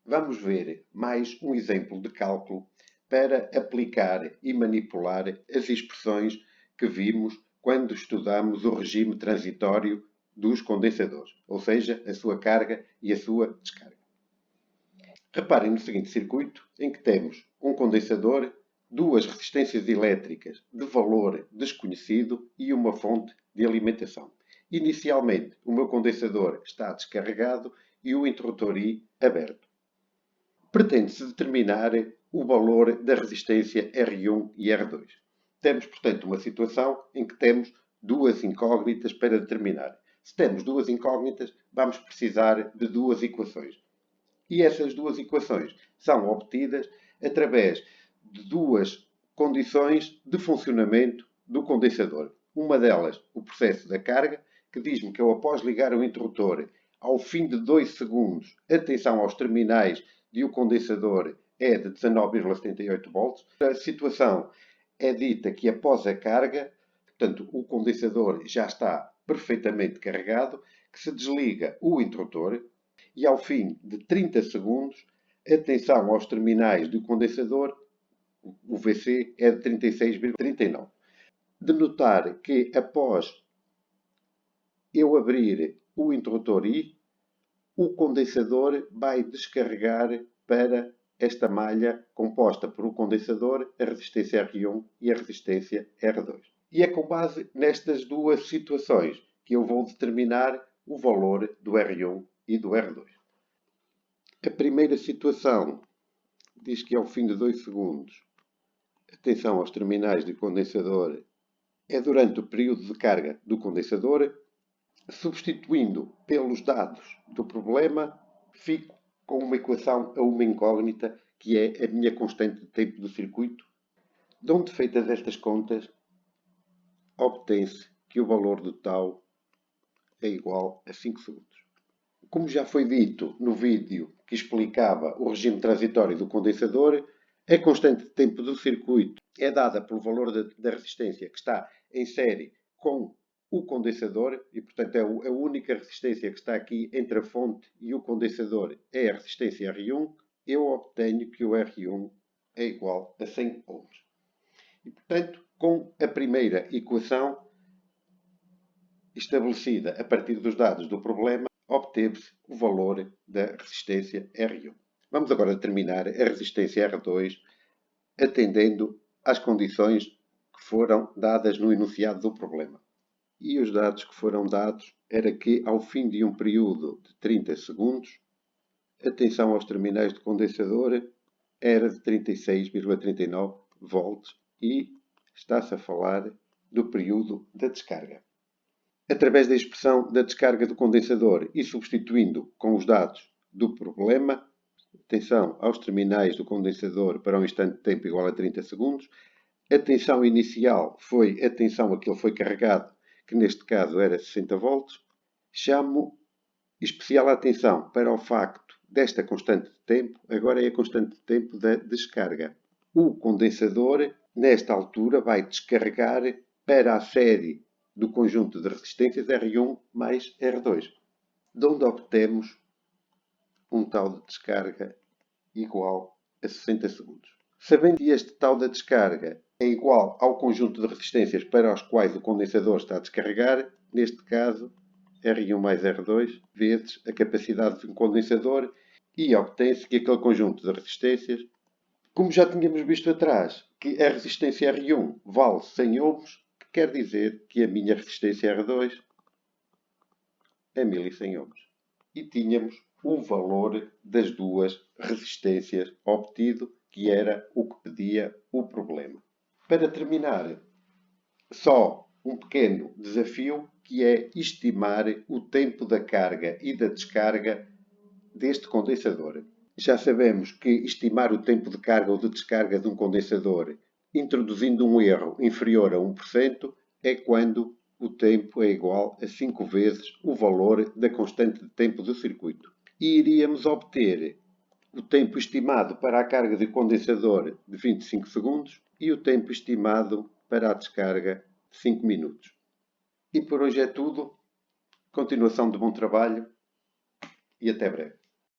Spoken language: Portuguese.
vamos ver mais um exemplo de cálculo para aplicar e manipular as expressões que vimos quando estudamos o regime transitório dos condensadores, ou seja, a sua carga e a sua descarga. Reparem no seguinte circuito em que temos um condensador, duas resistências elétricas de valor desconhecido e uma fonte de alimentação. Inicialmente, o meu condensador está descarregado e o interruptor I aberto. Pretende-se determinar o valor da resistência R1 e R2. Temos, portanto, uma situação em que temos duas incógnitas para determinar. Se temos duas incógnitas, vamos precisar de duas equações. E essas duas equações são obtidas através de duas condições de funcionamento do condensador. Uma delas, o processo da carga, que diz-me que eu, após ligar o interruptor, ao fim de 2 segundos, a tensão aos terminais de o condensador é de 19,78 volts. A situação é dita que após a carga, portanto, o condensador já está perfeitamente carregado, que se desliga o interruptor e ao fim de 30 segundos, a tensão aos terminais do condensador, o VC, é de 36,39. De notar que após eu abrir o interruptor I, o condensador vai descarregar para esta malha composta por o condensador, a resistência R1 e a resistência R2. E é com base nestas duas situações que eu vou determinar o valor do R1 e do R2. A primeira situação diz que ao fim de 2 segundos a tensão aos terminais do condensador é durante o período de carga do condensador. Substituindo pelos dados do problema, fico com uma equação a uma incógnita, que é a minha constante de tempo do circuito. De onde feitas estas contas, obtém-se que o valor do τ é igual a 5 segundos. Como já foi dito no vídeo que explicava o regime transitório do condensador, a constante de tempo do circuito é dada pelo valor da resistência que está em série com o condensador, e portanto a única resistência que está aqui entre a fonte e o condensador é a resistência R1. Eu obtenho que o R1 é igual a 100 ohms. E portanto, com a primeira equação estabelecida a partir dos dados do problema, obteve-se o valor da resistência R1. Vamos agora determinar a resistência R2 atendendo às condições que foram dadas no enunciado do problema. E os dados que foram dados era que, ao fim de um período de 30 segundos, a tensão aos terminais de condensador era de 36,39 volts e está-se a falar do período da descarga. Através da expressão da descarga do condensador e substituindo com os dados do problema, tensão aos terminais do condensador para um instante de tempo igual a 30 segundos, a tensão inicial foi a tensão a que ele foi carregado, que neste caso era 60 volts. Chamo especial atenção para o facto desta constante de tempo, agora é a constante de tempo da descarga. O condensador, nesta altura, vai descarregar para a série do conjunto de resistências R1 mais R2, de onde obtemos um tal de descarga igual a 60 segundos. Sabendo que este tal da descarga é igual ao conjunto de resistências para os quais o condensador está a descarregar, neste caso, R1 mais R2, vezes a capacidade de um condensador, e obtém-se que aquele conjunto de resistências, como já tínhamos visto atrás, que a resistência R1 vale 100 ohms, que quer dizer que a minha resistência R2 é 1100 ohms. E tínhamos o valor das duas resistências obtido, que era o que pedia o problema. Para terminar, só um pequeno desafio, que é estimar o tempo da carga e da descarga deste condensador. Já sabemos que estimar o tempo de carga ou de descarga de um condensador introduzindo um erro inferior a 1% é quando o tempo é igual a 5 vezes o valor da constante de tempo do circuito. E iríamos obter o tempo estimado para a carga de condensador de 25 segundos e o tempo estimado para a descarga de 5 minutos. E por hoje é tudo. Continuação de bom trabalho e até breve.